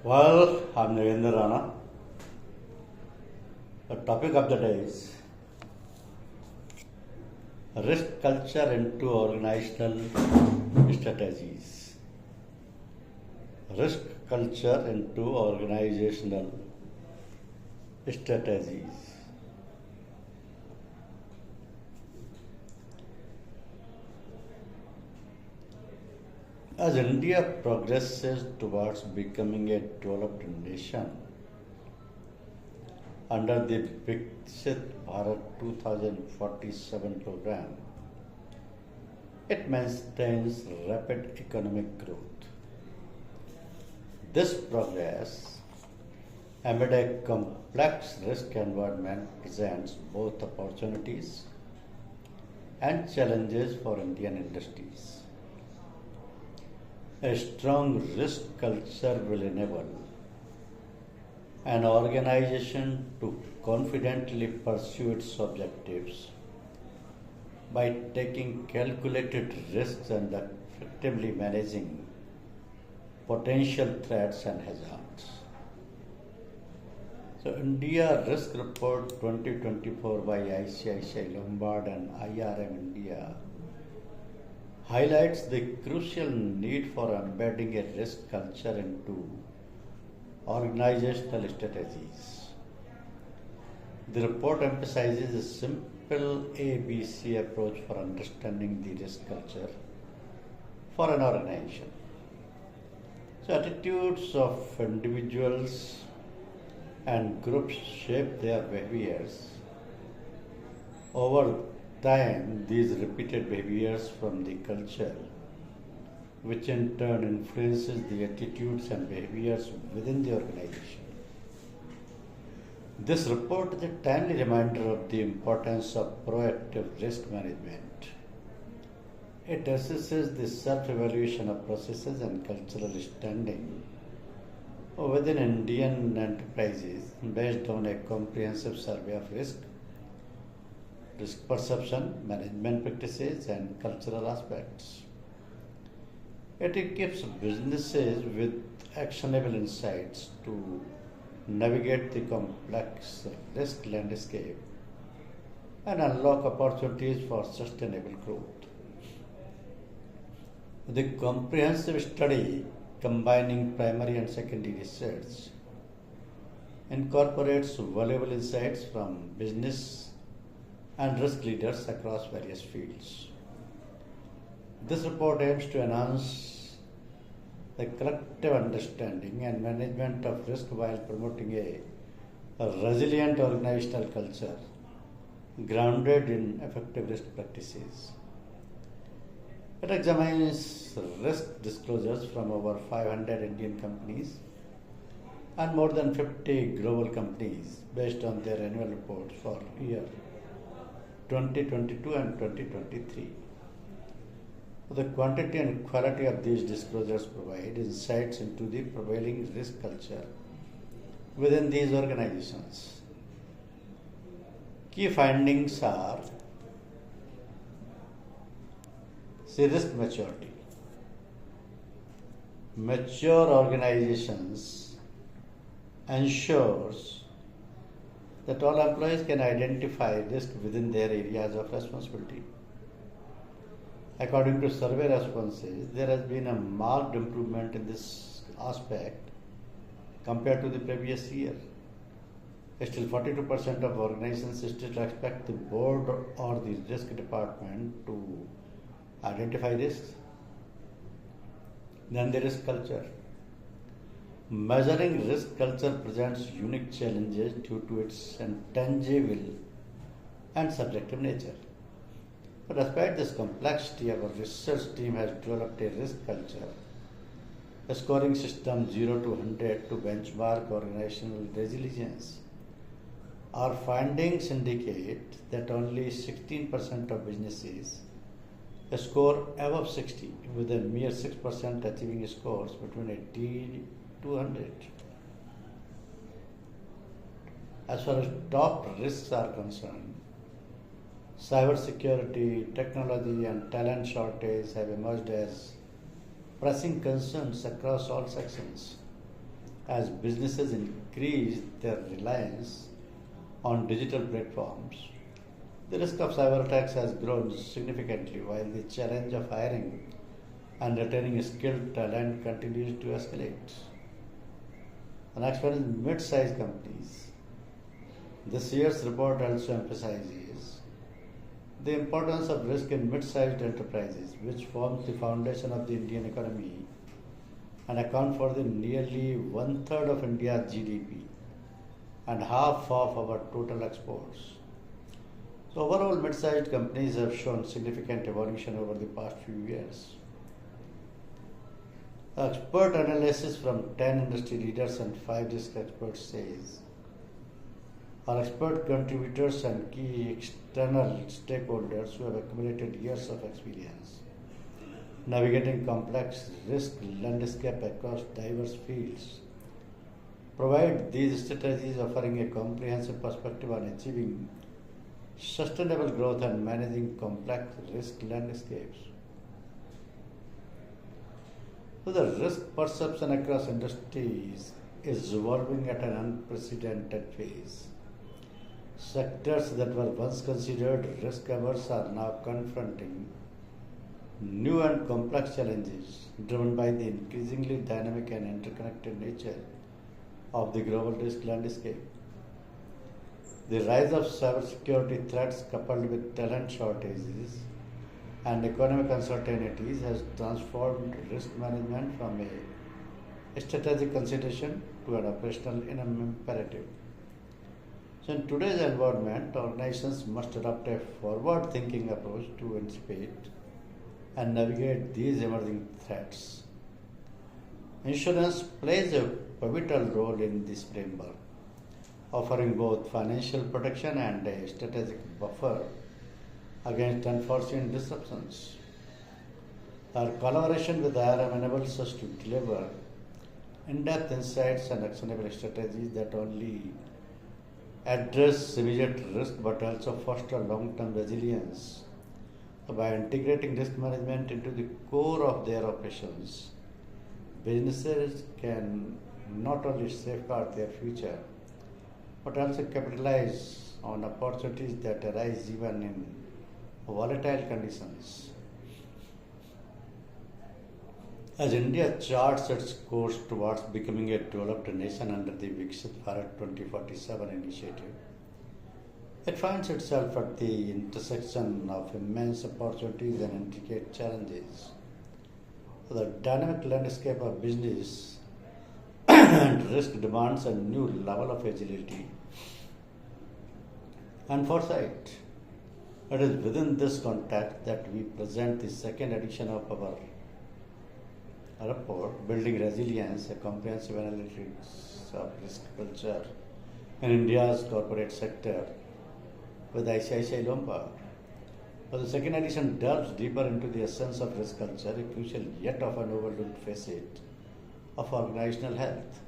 I'm Narendra Rana. The topic of the day is risk culture into organizational strategies. Risk culture into organizational strategies. As India progresses towards becoming a developed nation, under the Viksit Bharat 2047 program, it maintains rapid economic growth. This progress, amid a complex risk environment, presents both opportunities and challenges for Indian industries. A strong risk culture will enable an organization to confidently pursue its objectives by taking calculated risks and effectively managing potential threats and hazards. So, India Risk Report 2024 by ICICI Lombard and IRM India highlights the crucial need for embedding a risk culture into organizational strategies. The report emphasizes a simple ABC approach for understanding the risk culture for an organization. So, attitudes of individuals and groups shape their behaviors. Over time, these repeated behaviors from the culture, which in turn influences the attitudes and behaviors within the organization. This report is a timely reminder of the importance of proactive risk management. It assesses the self-evaluation of processes and cultural standing within Indian enterprises based on a comprehensive survey of risk perception, management practices, and cultural aspects. It equips businesses with actionable insights to navigate the complex risk landscape and unlock opportunities for sustainable growth. The comprehensive study, combining primary and secondary research, incorporates valuable insights from business and risk leaders across various fields. This report aims to enhance the collective understanding and management of risk while promoting a resilient organizational culture grounded in effective risk practices. It examines risk disclosures from over 500 Indian companies and more than 50 global companies based on their annual reports for year 2022 and 2023. The quantity and quality of these disclosures provide insights into the prevailing risk culture within these organizations. Key findings are: risk maturity. Mature organizations ensures that all employees can identify risk within their areas of responsibility. According to survey responses, there has been a marked improvement in this aspect compared to the previous year. Still, 42% of organizations still expect the board or the risk department to identify risks. Then there is culture. Measuring risk culture presents unique challenges due to its intangible and subjective nature. But despite this complexity, our research team has developed a risk culture, a scoring system 0 to 100 to benchmark organizational resilience. Our findings indicate that only 16% of businesses score above 60, with a mere 6% achieving scores between 80 to 100. As far as top risks are concerned, cybersecurity, technology, and talent shortage have emerged as pressing concerns across all sections. as businesses increase their reliance on digital platforms. The risk of cyber attacks has grown significantly while the challenge of hiring and retaining skilled talent continues to escalate. The next one is mid-sized companies. This year's report also emphasizes the importance of risk in mid-sized enterprises, which forms the foundation of the Indian economy and account for the nearly one-third of India's GDP and half of our total exports. So overall, mid-sized companies have shown significant evolution over the past few years. Expert analysis from 10 industry leaders and 5 risk experts says our expert contributors and key external stakeholders who have accumulated years of experience navigating complex risk landscape across diverse fields provide these strategies offering a comprehensive perspective on achieving sustainable growth and managing complex risk landscapes. So the risk perception across industries is evolving at an unprecedented pace. Sectors that were once considered risk averse are now confronting new and complex challenges driven by the increasingly dynamic and interconnected nature of the global risk landscape. The rise of cybersecurity threats coupled with talent shortages and economic uncertainties has transformed risk management from a strategic consideration to an operational imperative. So in today's environment, organizations must adopt a forward-thinking approach to anticipate and navigate these emerging threats. Insurance plays a pivotal role in this framework, offering both financial protection and a strategic buffer against unforeseen disruptions. Our collaboration with IRM enables us to deliver in-depth insights and actionable strategies that only address immediate risk but also foster long-term resilience. By integrating risk management into the core of their operations, businesses can not only safeguard their future but also capitalize on opportunities that arise even in volatile conditions. As India charts its course towards becoming a developed nation under the Viksit Bharat 2047 initiative, it finds itself at the intersection of immense opportunities and intricate challenges. The dynamic landscape of business and risk demands a new level of agility and foresight. It is within this context that we present the second edition of our report, Building Resilience, a comprehensive analytics of risk culture in India's corporate sector with ICICI Lombard. The second edition delves deeper into the essence of risk culture, a crucial yet often overlooked facet of organizational health.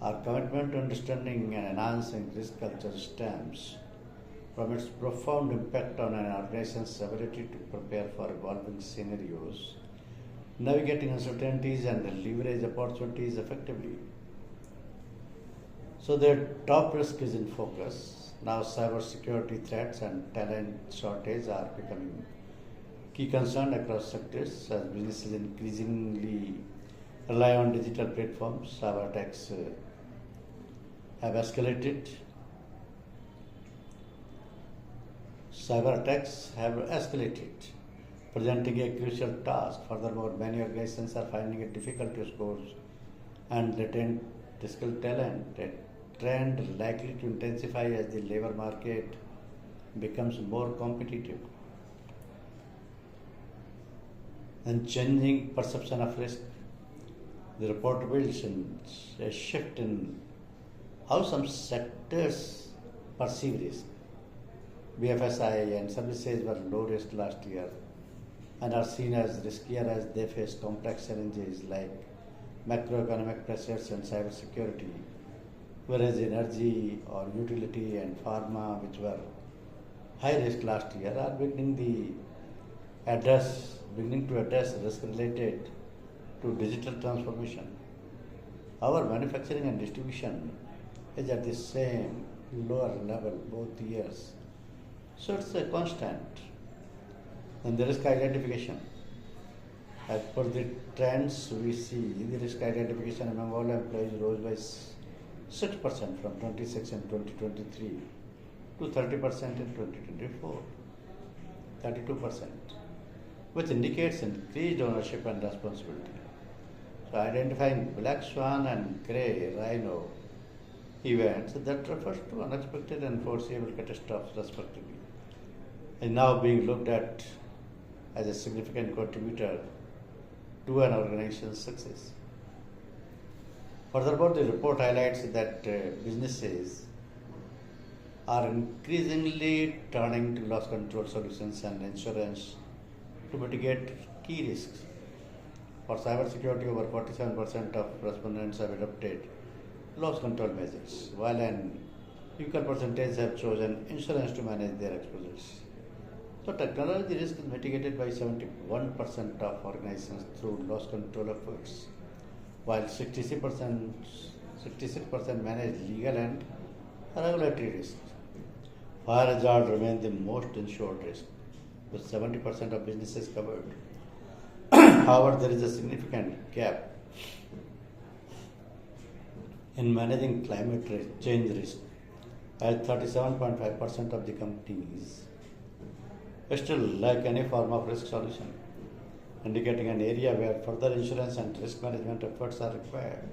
Our commitment to understanding and enhancing risk culture stems from its profound impact on an organization's ability to prepare for evolving scenarios, navigating uncertainties, and leverage opportunities effectively. So the top risk is in focus. Now cybersecurity threats and talent shortage are becoming key concern across sectors as businesses increasingly rely on digital platforms. Cyber attacks have escalated. Cyber attacks have escalated, presenting a crucial task. Furthermore, many organizations are finding it difficult to score and retain skilled talent, a trend likely to intensify as the labor market becomes more competitive. And changing perception of risk. The report reveals a shift in how some sectors perceive risk. BFSI and services were low risk last year and are seen as riskier as they face complex challenges like macroeconomic pressures and cybersecurity, whereas energy or utility and pharma, which were high risk last year, are beginning to address risk related to digital transformation. Our manufacturing and distribution is at the same lower level both years. So it's a constant. And the risk identification. As per the trends we see, the risk identification among all employees rose by 6% from 26 in 2023 to 30% in 2024, 32%, which indicates increased ownership and responsibility. So identifying black swan and grey rhino events that refers to unexpected and foreseeable catastrophes respectively is now being looked at as a significant contributor to an organization's success. Furthermore, the report highlights that businesses are increasingly turning to loss control solutions and insurance to mitigate key risks. For cybersecurity, over 47% of respondents have adopted loss control measures, while an equal percentage have chosen insurance to manage their exposures. So technology risk is mitigated by 71% of organizations through loss control efforts, while 66% manage legal and regulatory risk. Fire hazard remains the most insured risk, with 70% of businesses covered. However, there is a significant gap in managing climate change risk, as 37.5% of the companies still lack any form of risk solution, indicating an area where further insurance and risk management efforts are required.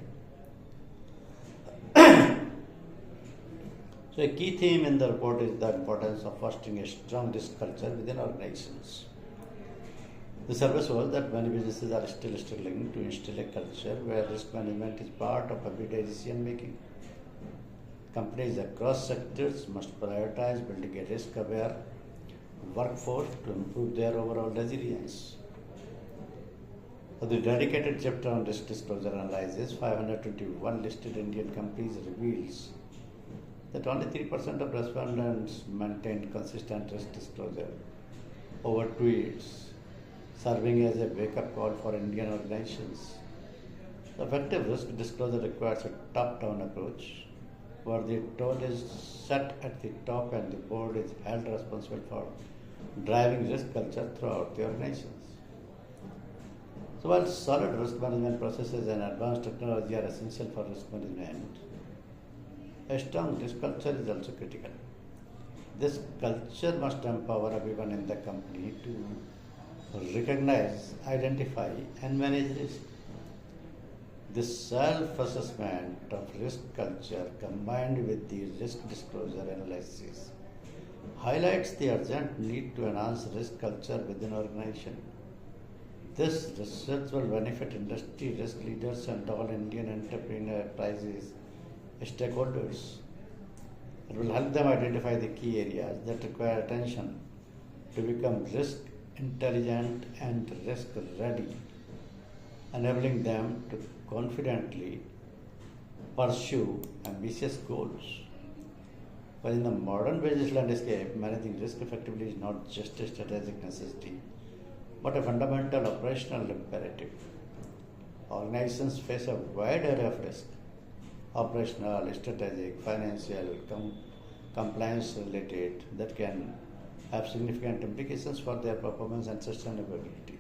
So, a key theme in the report is the importance of fostering a strong risk culture within organizations. The survey shows that many businesses are still struggling to instill a culture where risk management is part of everyday decision making. Companies across sectors must prioritize building a risk aware workforce to improve their overall resilience. So the dedicated chapter on risk disclosure analysis 521 listed Indian companies reveals that only 3% of respondents maintained consistent risk disclosure over 2 years, serving as a wake-up call for Indian organizations. The effective risk disclosure requires a top-down approach where the tone is set at the top and the board is held responsible for driving risk culture throughout the organizations. So while solid risk management processes and advanced technology are essential for risk management, a strong risk culture is also critical. This culture must empower everyone in the company to recognize, identify, and manage risk. This self-assessment of risk culture combined with the risk disclosure analysis highlights the urgent need to enhance risk culture within organization. This research will benefit industry risk leaders and all Indian enterprises stakeholders. It will help them identify the key areas that require attention to become risk intelligent and risk ready, enabling them to confidently pursue ambitious goals. But in the modern business landscape, managing risk effectively is not just a strategic necessity, but a fundamental operational imperative. Organizations face a wide array of risk: operational, strategic, financial, compliance related, that can have significant implications for their performance and sustainability.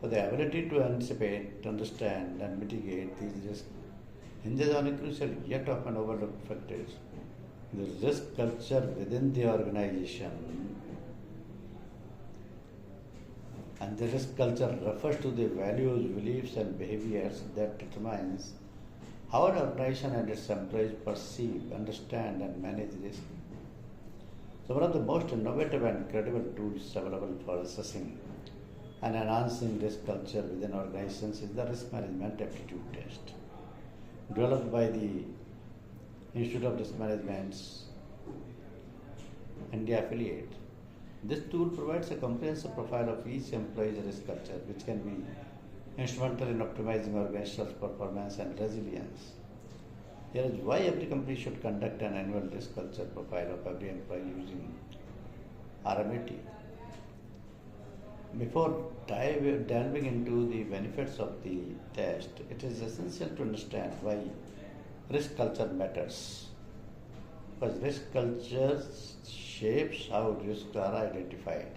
But the ability to anticipate, understand, and mitigate these risks hinges on a crucial yet often overlooked factors: the risk culture within the organization. And the risk culture refers to the values, beliefs, and behaviors that determines how an organization and its employees perceive, understand, and manage risk. So one of the most innovative and credible tools available for assessing and enhancing risk culture within organizations is the Risk Management Aptitude Test, developed by the Institute of Risk Management's India affiliate. This tool provides a comprehensive profile of each employee's risk culture, which can be instrumental in optimizing organizational performance and resilience. Here is why every company should conduct an annual risk culture profile of every employee using RMAT. Delving into the benefits of the test, it is essential to understand why risk culture matters. Because risk culture shapes how risks are identified,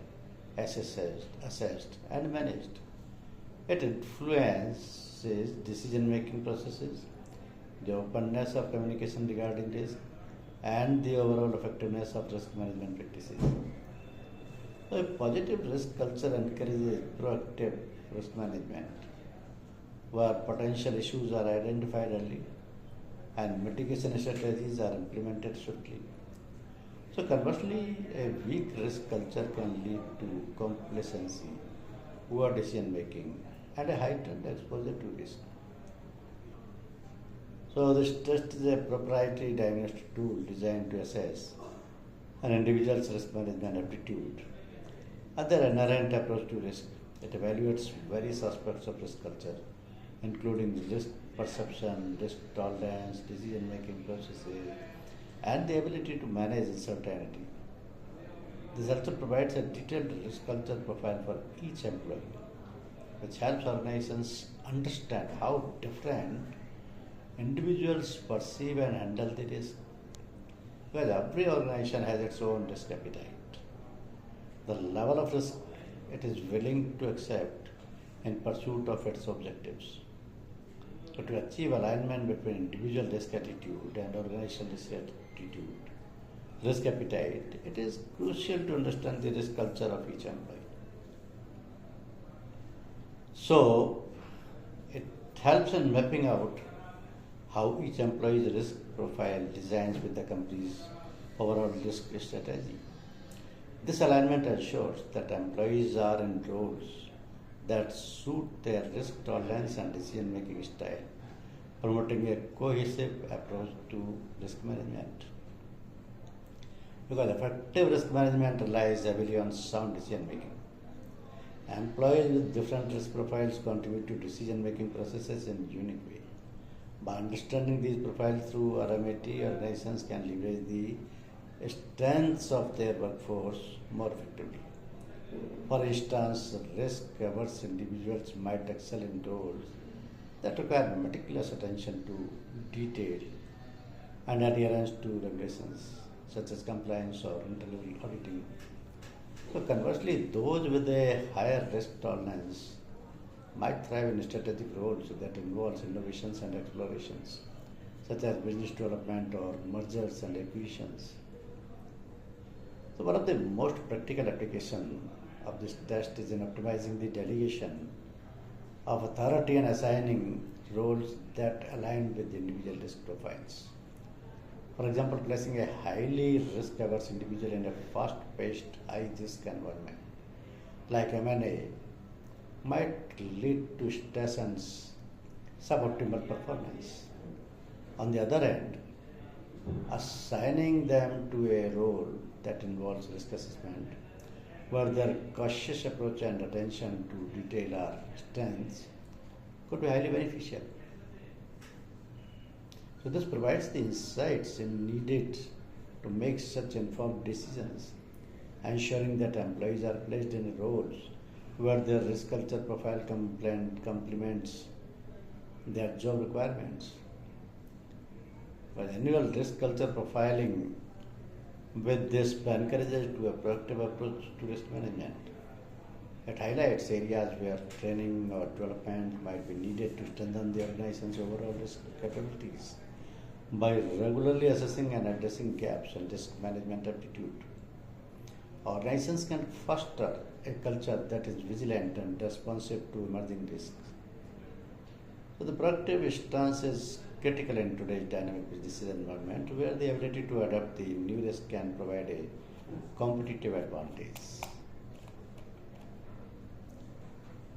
assessed, and managed. It influences decision making processes, the openness of communication regarding risk, and the overall effectiveness of risk management practices. So a positive risk culture encourages proactive risk management, where potential issues are identified early and mitigation strategies are implemented swiftly. So conversely, a weak risk culture can lead to complacency, poor decision making, and a heightened exposure to risk. So this test is a proprietary diagnostic tool designed to assess an individual's risk management aptitude and their inherent approach to risk. It evaluates various aspects of risk culture, including risk perception, risk tolerance, decision making processes, and the ability to manage uncertainty. This also provides a detailed risk culture profile for each employee, which helps organizations understand how different individuals perceive and handle the risk. Because every organization has its own risk appetite. The level of risk it is willing to accept in pursuit of its objectives. So to achieve alignment between individual risk attitude and organizational risk appetite, it is crucial to understand the risk culture of each employee. So it helps in mapping out how each employee's risk profile designs with the company's overall risk strategy. This alignment ensures that employees are in roles that suit their risk tolerance and decision making style, promoting a cohesive approach to risk management. Because effective risk management relies heavily on sound decision making. Employees with different risk profiles contribute to decision making processes in a unique way. By understanding these profiles through RMAT, organizations can leverage the strengths of their workforce more effectively. For instance, risk-averse individuals might excel in roles that require meticulous attention to detail and adherence to regulations such as compliance or internal auditing. So conversely, those with a higher risk tolerance might thrive in strategic roles that involves innovations and explorations, such as business development or mergers and acquisitions. So one of the most practical applications of this test is in optimizing the delegation of authority and assigning roles that align with the individual risk profiles. For example, placing a highly risk-averse individual in a fast-paced, high-risk environment like M&A might lead to stress and suboptimal performance. On the other hand, assigning them to a role that involves risk assessment, where their cautious approach and attention to detail are strengths, could be highly beneficial. So this provides the insights needed to make such informed decisions, ensuring that employees are placed in roles where their risk culture profile complements their job requirements. But annual risk culture profiling with this encourages to a proactive approach to risk management. It highlights areas where training or development might be needed to strengthen the organization's overall risk capabilities. By regularly assessing and addressing gaps in risk management aptitude, organizations can foster a culture that is vigilant and responsive to emerging risks. So the proactive stance is critical in today's dynamic business environment, where the ability to adapt the new risk can provide a competitive advantage.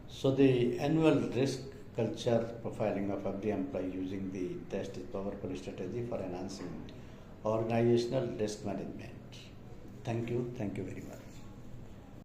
So the annual risk culture profiling of every employee using the test is a powerful strategy for enhancing organizational risk management. Thank you very much.